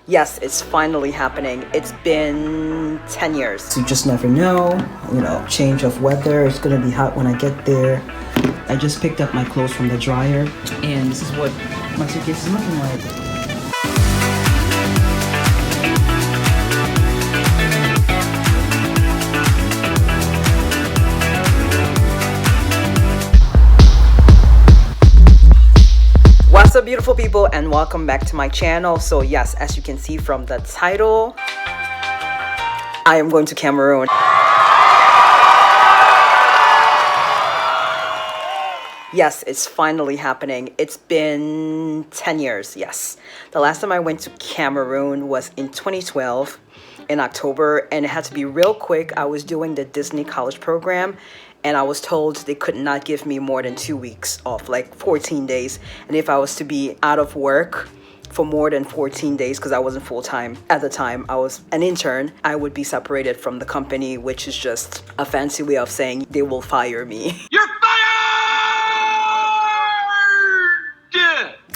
Yes, it's finally happening. It's been 10 years. You just never know, change of weather. It's gonna be hot when I get there. I just picked up my clothes from the dryer, and this is what my suitcase is looking like. What's up, beautiful people, and welcome back to my channel. So yes, as you can see from the title, I am going to Cameroon. Yes, it's finally happening. It's been 10 years, yes. The last time I went to Cameroon was in 2012 in October, and it had to be real quick. I was doing the Disney college program, and I was told they could not give me more than 2 weeks off, like 14 days. And if I was to be out of work for more than 14 days, because I wasn't full-time at the time, I was an intern, I would be separated from the company, which is just a fancy way of saying they will fire me. You're fired!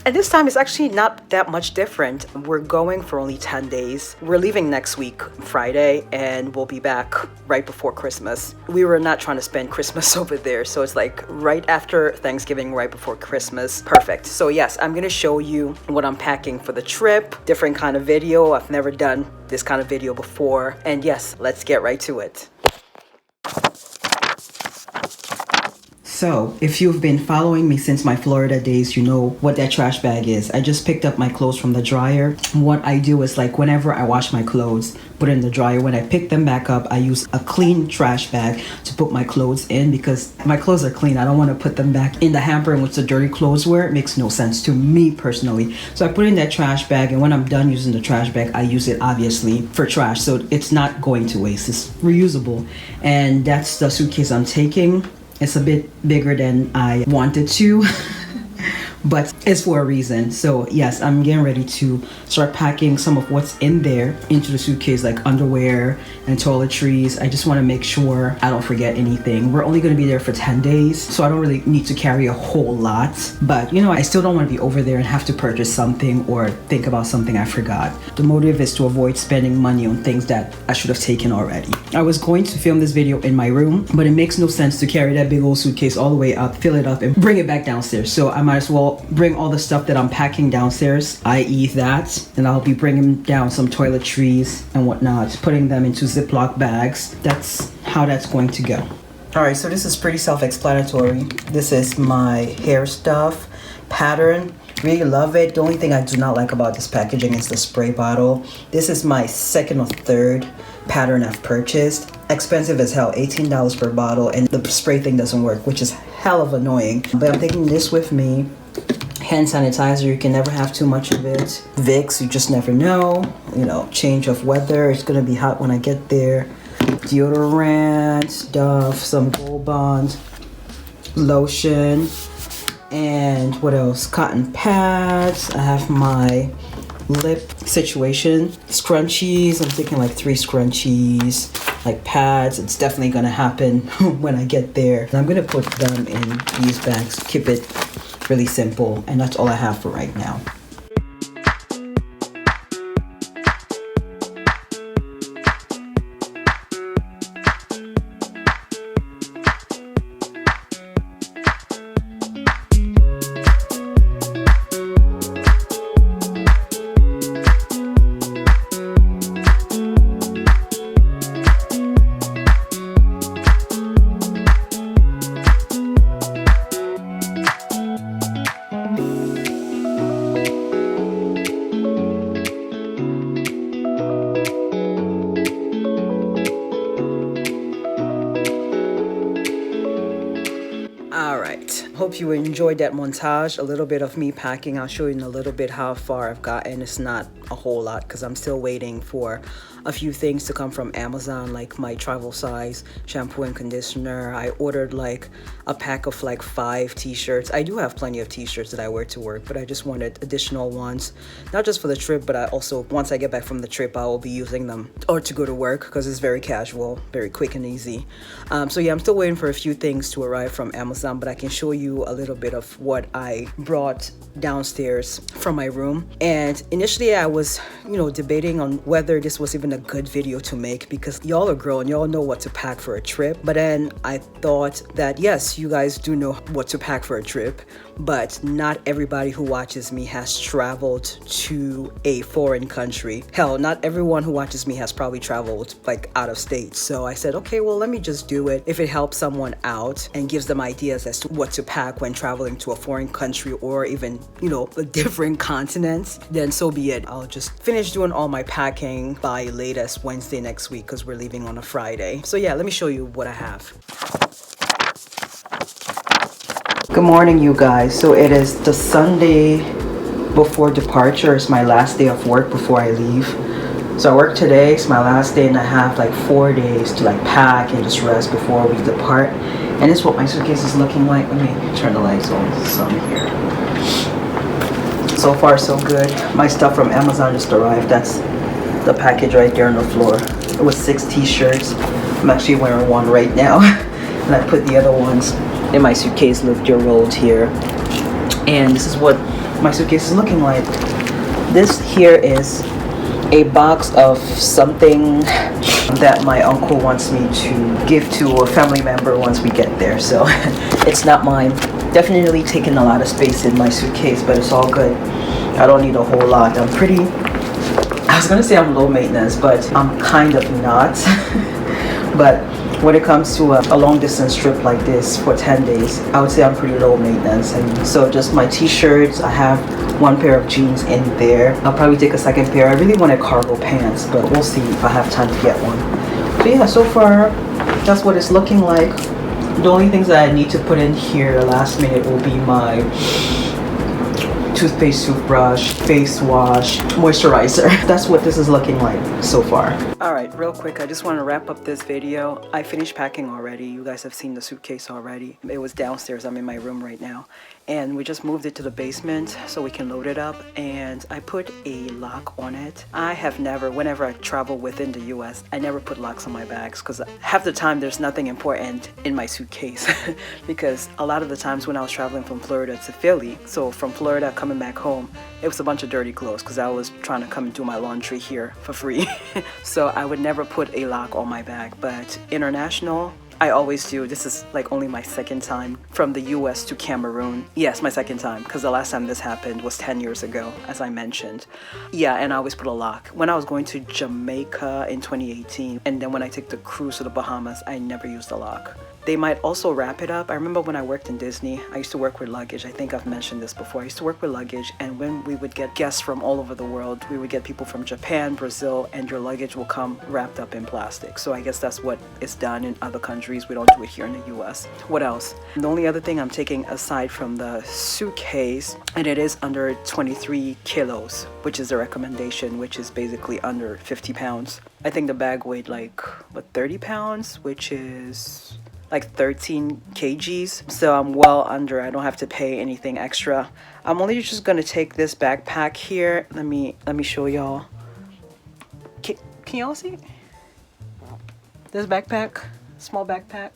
And this time it's actually not that much different. We're going for only 10 days. We're leaving next week, Friday, and we'll be back right before Christmas. We were not trying to spend Christmas over there, so it's like right after Thanksgiving, right before Christmas. Perfect. So yes, I'm gonna show you what I'm packing for the trip. Different kind of video. I've never done this kind of video before. And yes, let's get right to it. So, if you've been following me since my Florida days, you know what that trash bag is. I just picked up my clothes from the dryer. What I do is, like, whenever I wash my clothes, put it in the dryer. When I pick them back up, I use a clean trash bag to put my clothes in, because my clothes are clean. I don't want to put them back in the hamper in which the dirty clothes were. It makes no sense to me personally. So I put it in that trash bag, and when I'm done using the trash bag, I use it obviously for trash. So it's not going to waste. It's reusable. And that's the suitcase I'm taking. It's a bit bigger than I wanted to, but it's for a reason. So yes, I'm getting ready to start packing some of what's in there into the suitcase, like underwear and toiletries. I just want to make sure I don't forget anything. We're only going to be there for 10 days, so I don't really need to carry a whole lot. But I still don't want to be over there and have to purchase something or think about something I forgot. The motive is to avoid spending money on things that I should have taken already. I was going to film this video in my room, but it makes no sense to carry that big old suitcase all the way up, fill it up, and bring it back downstairs. So I might as well bring all the stuff that I'm packing downstairs, i.e. that, and I'll be bringing down some toiletries and whatnot, putting them into Ziploc bags. That's how that's going to go. All right, so this is pretty self-explanatory. This is my hair stuff pattern. Really love it. The only thing I do not like about this packaging is the spray bottle. This is my second or third pattern I've purchased. Expensive as hell, $18 per bottle, and the spray thing doesn't work, which is hell of annoying. But I'm taking this with me. Hand sanitizer, you can never have too much of it. Vicks, you just never know. Change of weather. It's gonna be hot when I get there. Deodorant, Dove, some Gold Bond, lotion, and what else? Cotton pads. I have my lip situation. Scrunchies. I'm thinking like 3 scrunchies, like pads. It's definitely gonna happen when I get there. And I'm gonna put them in these bags. Keep it really simple, and that's all I have for right now. Hope you enjoyed that montage, a little bit of me packing. I'll show you in a little bit how far I've gotten. It's not a whole lot because I'm still waiting for a few things to come from Amazon, like my travel size shampoo and conditioner. I ordered like a pack of like 5 t-shirts. I do have plenty of t-shirts that I wear to work, but I just wanted additional ones, not just for the trip, but I also, once I get back from the trip, I will be using them or to go to work because it's very casual, very quick and easy. So yeah, I'm still waiting for a few things to arrive from Amazon, but I can show you a little bit of what I brought downstairs from my room. And initially I was, debating on whether this was even a good video to make, because y'all are grown, y'all know what to pack for a trip. But then I thought that yes, you guys do know what to pack for a trip, but not everybody who watches me has traveled to a foreign country. Hell, not everyone who watches me has probably traveled like out of state. So I said, okay, well, let me just do it. If it helps someone out and gives them ideas as to what to pack when traveling to a foreign country, or even, a different continent, then so be it. I'll just finish doing all my packing by latest Wednesday next week, because we're leaving on a Friday. So yeah, let me show you what I have. Good morning, you guys. So it is the Sunday before departure. It's my last day of work before I leave. So I work today. It's my last day, and I have like 4 days to like pack and just rest before we depart. And this is what my suitcase is looking like. Let me turn the lights on some here. So far so good. My stuff from Amazon just arrived. That's the package right there on the floor. It was 6 t-shirts. I'm actually wearing one right now. And I put the other ones in my suitcase. Look, they're rolled here. And this is what my suitcase is looking like. This here is a box of something that my uncle wants me to give to a family member once we get there. So it's not mine. Definitely taking a lot of space in my suitcase, but it's all good. I don't need a whole lot. I was gonna say I'm low maintenance, but I'm kind of not. But when it comes to a long distance trip like this for 10 days, I would say I'm pretty low maintenance. And so just my t-shirts, I have 1 pair of jeans in there. I'll probably take a second pair. I really wanted cargo pants, but we'll see if I have time to get one. So yeah, so far that's what it's looking like. The only things that I need to put in here last minute will be my toothpaste, toothbrush, face wash, moisturizer. That's what this is looking like so far. All right, real quick, I just want to wrap up this video. I finished packing already. You guys have seen the suitcase already. It was downstairs. I'm in my room right now. And we just moved it to the basement so we can load it up. And I put a lock on it. I have never, whenever I travel within the US, I never put locks on my bags, because half the time there's nothing important in my suitcase. Because a lot of the times when I was traveling from Florida to Philly, so from Florida coming back home, it was a bunch of dirty clothes because I was trying to come and do my laundry here for free. So I would never put a lock on my bag. But international, I always do. This is like only my second time from the US to Cameroon. Yes, my second time, because the last time this happened was 10 years ago, as I mentioned. Yeah, and I always put a lock. When I was going to Jamaica in 2018, and then when I took the cruise to the Bahamas, I never used a lock. They might also wrap it up. I remember when I worked in Disney, I used to work with luggage. I think I've mentioned this before. I used to work with luggage, and when we would get guests from all over the world, we would get people from Japan, Brazil, and your luggage will come wrapped up in plastic. So I guess that's what is done in other countries. We don't do it here in the US. What else? The only other thing I'm taking aside from the suitcase, and it is under 23 kilos, which is the recommendation, which is basically under 50 pounds. I think the bag weighed like, 30 pounds, which is like 13 kgs. So I'm well under. I don't have to pay anything extra. I'm only just gonna take this backpack here. Let me show y'all. Can y'all see this backpack? Small backpack.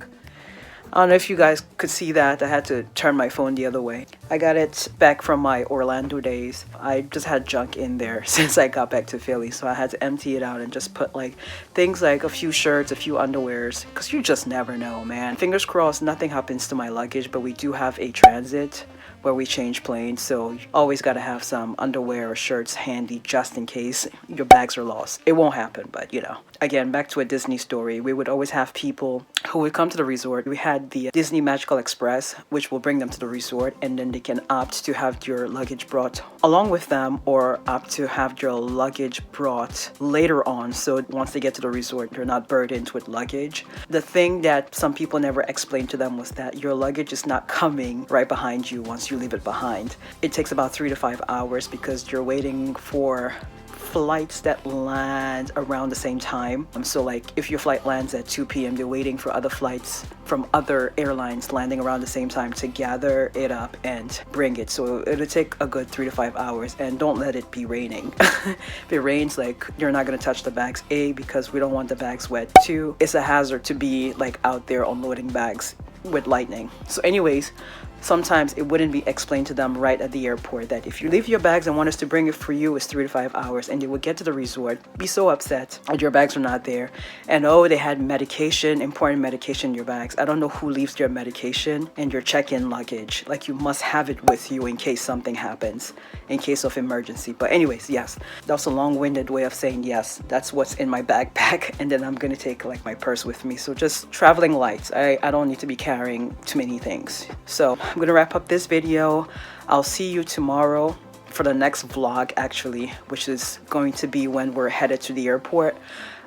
I don't know if you guys could see that. I had to turn my phone the other way. I got it back from my Orlando days. I just had junk in there since I got back to Philly, so I had to empty it out and just put like things like a few shirts, a few underwears, because you just never know, man. Fingers crossed nothing happens to my luggage, but we do have a transit where we change planes, so you always got to have some underwear or shirts handy just in case your bags are lost. It won't happen, but again, back to a Disney story. We would always have people who would come to the resort. We had the Disney Magical Express, which will bring them to the resort, and then they can opt to have your luggage brought along with them, or opt to have your luggage brought later on, so once they get to the resort, they're not burdened with luggage. The thing that some people never explained to them was that your luggage is not coming right behind you once you leave it behind. It takes about 3 to 5 hours because you're waiting for flights that land around the same time. So like if your flight lands at 2 p.m, they're waiting for other flights from other airlines landing around the same time to gather it up and bring it. So it'll take a good 3 to 5 hours, and don't let it be raining. If it rains, like, you're not gonna touch the bags, A, because we don't want the bags wet. 2, it's a hazard to be like out there unloading bags with lightning. So anyways, sometimes it wouldn't be explained to them right at the airport that if you leave your bags and want us to bring it for you, it's 3 to 5 hours, and they would get to the resort, be so upset that your bags are not there, and oh, they had medication, important medication in your bags. I don't know who leaves their medication and your check-in luggage. Like, you must have it with you in case something happens, in case of emergency. But anyways, yes, that's a long-winded way of saying yes, that's what's in my backpack, and then I'm gonna take like my purse with me. So just traveling light. I don't need to be carrying too many things. So I'm gonna wrap up this video. I'll see you tomorrow for the next vlog, actually, which is going to be when we're headed to the airport.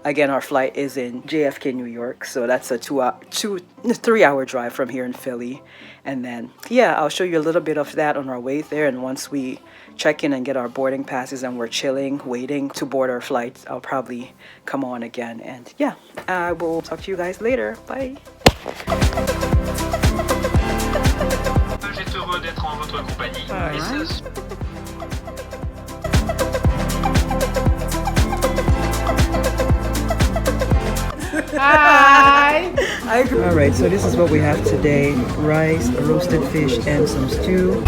Again, our flight is in JFK, New York, so that's a 3-hour drive from here in Philly. And then, yeah, I'll show you a little bit of that on our way there. And once we check in and get our boarding passes and we're chilling, waiting to board our flights, I'll probably come on again. And yeah, I will talk to you guys later. Bye. Heureux d'être en votre compagnie. Hi! Alright, so this is what we have today. Rice, roasted fish, and some stew.